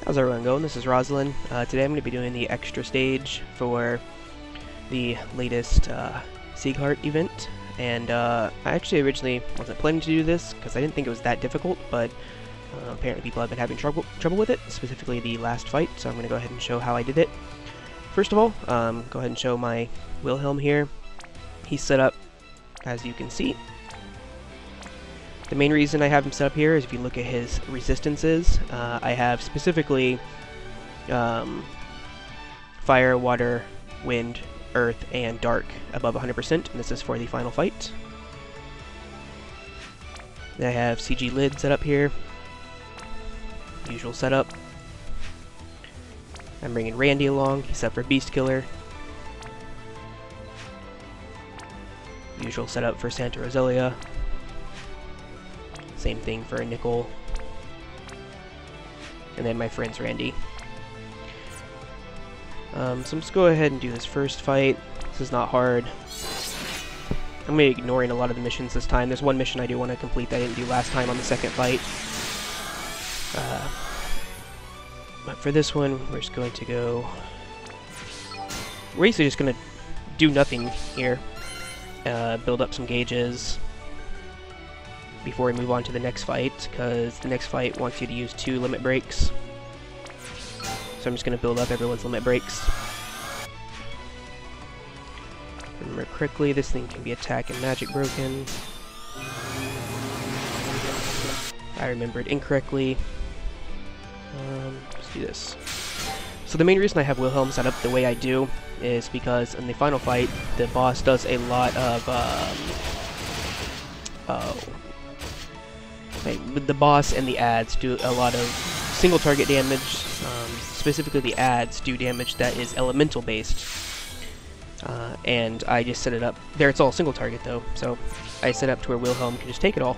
How's everyone going? This is Rozalin. Today I'm going to be doing the extra stage for the latest Sieghart event, and I actually originally wasn't planning to do this because I didn't think it was that difficult, but apparently people have been having trouble with it, specifically the last fight, so I'm going to go ahead and show how I did it. First of all, go ahead and show my Wilhelm here. He's set up as you can see. The main reason I have him set up here is if you look at his resistances, I have specifically fire, water, wind, earth, and dark above 100%, and this is for the final fight. Then I have CG lid set up here. Usual setup. I'm bringing Randy along, he's set for Beast Killer. Usual setup for Santa Rosalia. Same thing for Nickel. And then my friend's Randy. So I'm just go ahead and do this first fight. This is not hard. I'm going to be ignoring a lot of the missions this time. There's one mission I do want to complete that I didn't do last time on the second fight. But for this one, we're just going to go... We're basically just going to do nothing here. Build up some gauges before we move on to the next fight, because the next fight wants you to use 2 limit breaks. So I'm just going to build up everyone's limit breaks. Remember correctly, this thing can be attack and magic broken. I remembered incorrectly. Let's do this. So the main reason I have Wilhelm set up the way I do is because in the final fight, the boss does a lot of the boss and the ads do a lot of single target damage. Specifically the ads do damage that is elemental based. And I just set it up there. It's all single target though, so I set up to where Wilhelm can just take it all.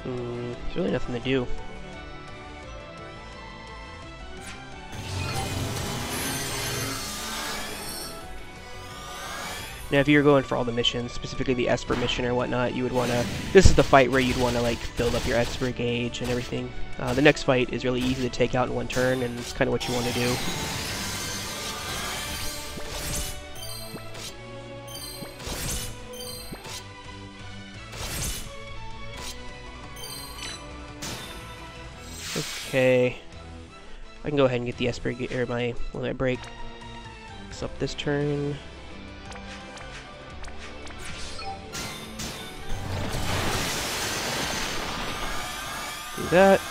There's really nothing to do. Now, if you're going for all the missions, specifically the Esper mission or whatnot, you would want to... This is the fight where you'd want to, like, build up your Esper gauge and everything. The next fight is really easy to take out in one turn, and it's kind of what you want to do. Okay. I can go ahead and get the Esper or my limit break. Fix up this turn. Do that.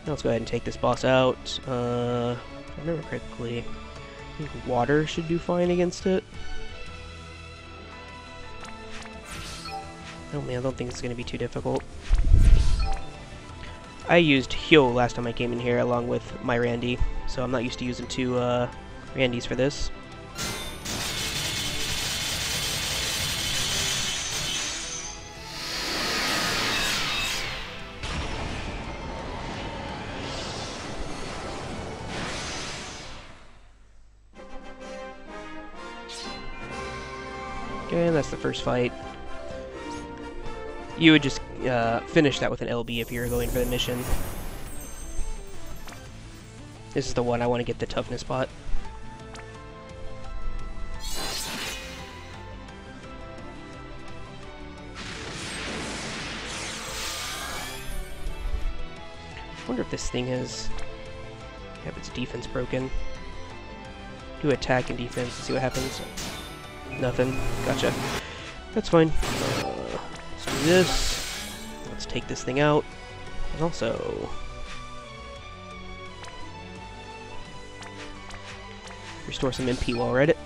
Now let's go ahead and take this boss out. If I remember correctly, I think water should do fine against it. Oh man, I don't think it's going to be too difficult. I used Hyo last time I came in here along with my Randy, so I'm not used to using 2 Randys for this. Okay, and that's the first fight. You would just finish that with an LB if you're going for the mission. This is the one I want to get the toughness bot. I wonder if this thing has... have its defense broken. Do attack and defense and see what happens. Nothing. Gotcha. That's fine. Let's do this. Let's take this thing out. And also... restore some MP while we're at it.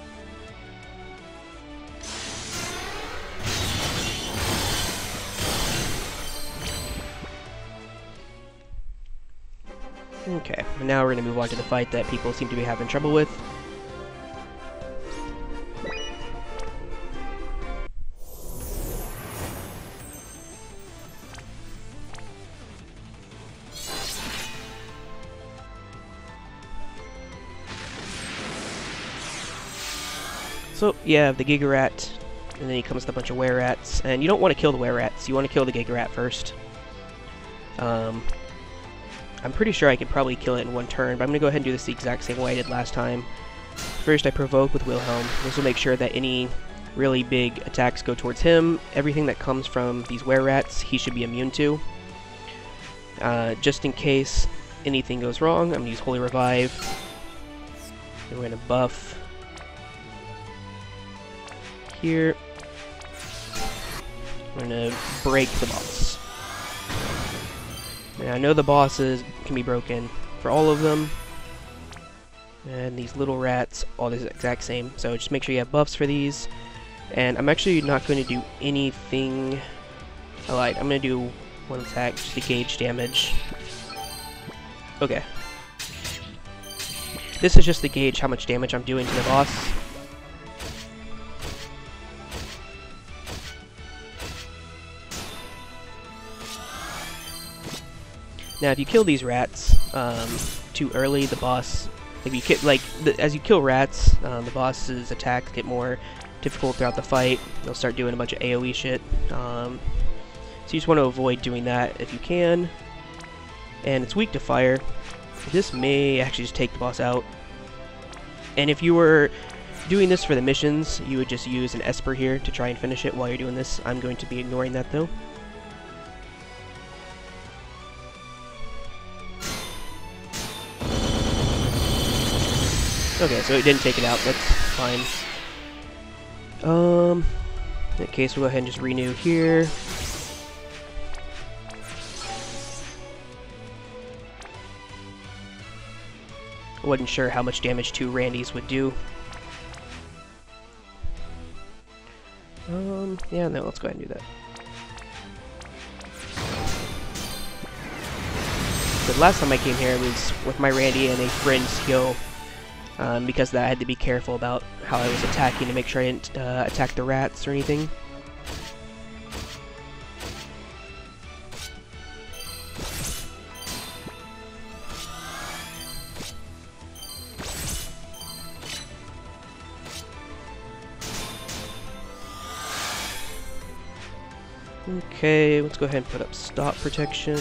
Okay, and now we're going to move on to the fight that people seem to be having trouble with. So you have the Giga Rat, and then he comes with a bunch of were rats, and you don't want to kill the were rats, you want to kill the Giga Rat first. I'm pretty sure I could probably kill it in one turn, but I'm going to go ahead and do this the exact same way I did last time. First I provoke with Wilhelm. This will make sure that any really big attacks go towards him. Everything that comes from these were rats, he should be immune to. Just in case anything goes wrong, I'm going to use Holy Revive. And we're going to buff here. We're going to break the boss. Now I know the bosses can be broken for all of them. And these little rats, all the exact same. So just make sure you have buffs for these. And I'm actually not going to do anything. I lied. I'm going to do one attack just to gauge damage. Okay. This is just to gauge how much damage I'm doing to the boss. Now, if you kill these rats too early, the boss, if you as you kill rats, the boss's attacks get more difficult throughout the fight. They'll start doing a bunch of AoE shit. So you just want to avoid doing that if you can. And it's weak to fire. This may actually just take the boss out. And if you were doing this for the missions, you would just use an Esper here to try and finish it while you're doing this. I'm going to be ignoring that though. Okay, so it didn't take it out, that's fine. In that case, we'll go ahead and just renew here. I wasn't sure how much damage 2 Randys would do. Yeah, no, let's go ahead and do that. The last time I came here was with my Randy and a friend Sieghart. Because of that, I had to be careful about how I was attacking to make sure I didn't attack the rats or anything. Okay, let's go ahead and put up stop protection.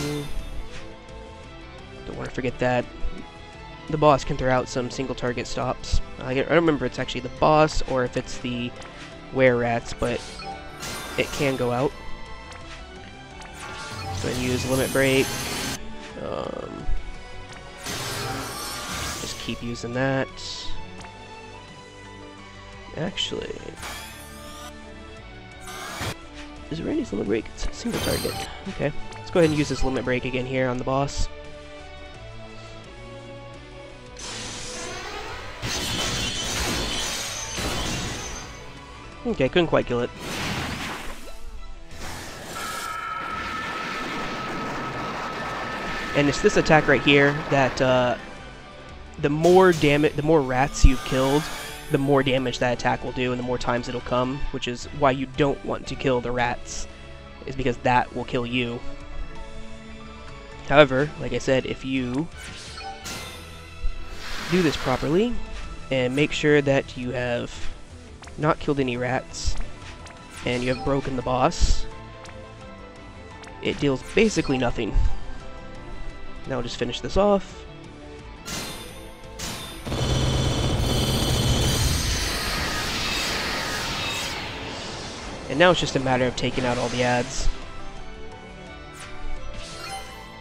Don't want to forget that. The boss can throw out some single target stops. I don't remember if it's actually the boss or if it's the were rats, but it can go out. So I use limit break. Just keep using that. Actually, is Randy's limit break? It's a single target. Okay, let's go ahead and use this limit break again here on the boss. Okay, couldn't quite kill it. And it's this attack right here that the more rats you've killed, the more damage that attack will do, and the more times it'll come. Which is why you don't want to kill the rats, is because that will kill you. However, like I said, if you do this properly and make sure that you have not killed any rats, and you have broken the boss, it deals basically nothing. Now I'll just finish this off. And now it's just a matter of taking out all the ads.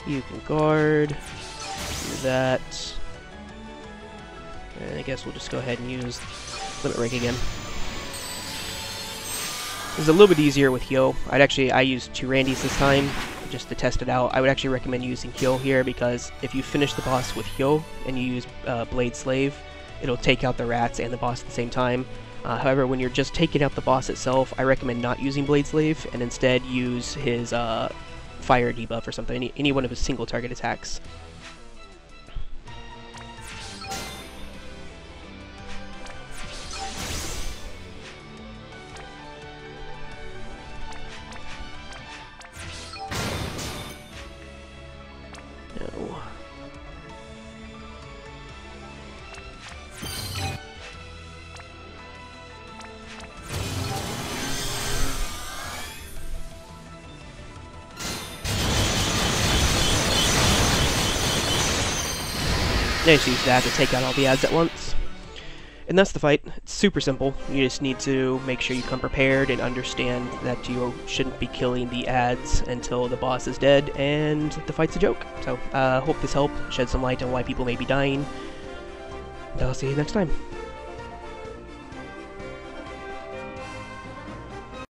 You can guard, do that, and I guess we'll just go ahead and use limit break again. This is a little bit easier with Hyo. I used 2 Randys this time just to test it out. I would actually recommend using Hyo here, because if you finish the boss with Hyo and you use Blade Slave, it'll take out the rats and the boss at the same time. However, when you're just taking out the boss itself, I recommend not using Blade Slave and instead use his fire debuff or something, any one of his single target attacks. I just use that to take out all the ads at once. And that's the fight. It's super simple. You just need to make sure you come prepared and understand that you shouldn't be killing the ads until the boss is dead, and the fight's a joke. So, hope this helped shed some light on why people may be dying. And I'll see you next time.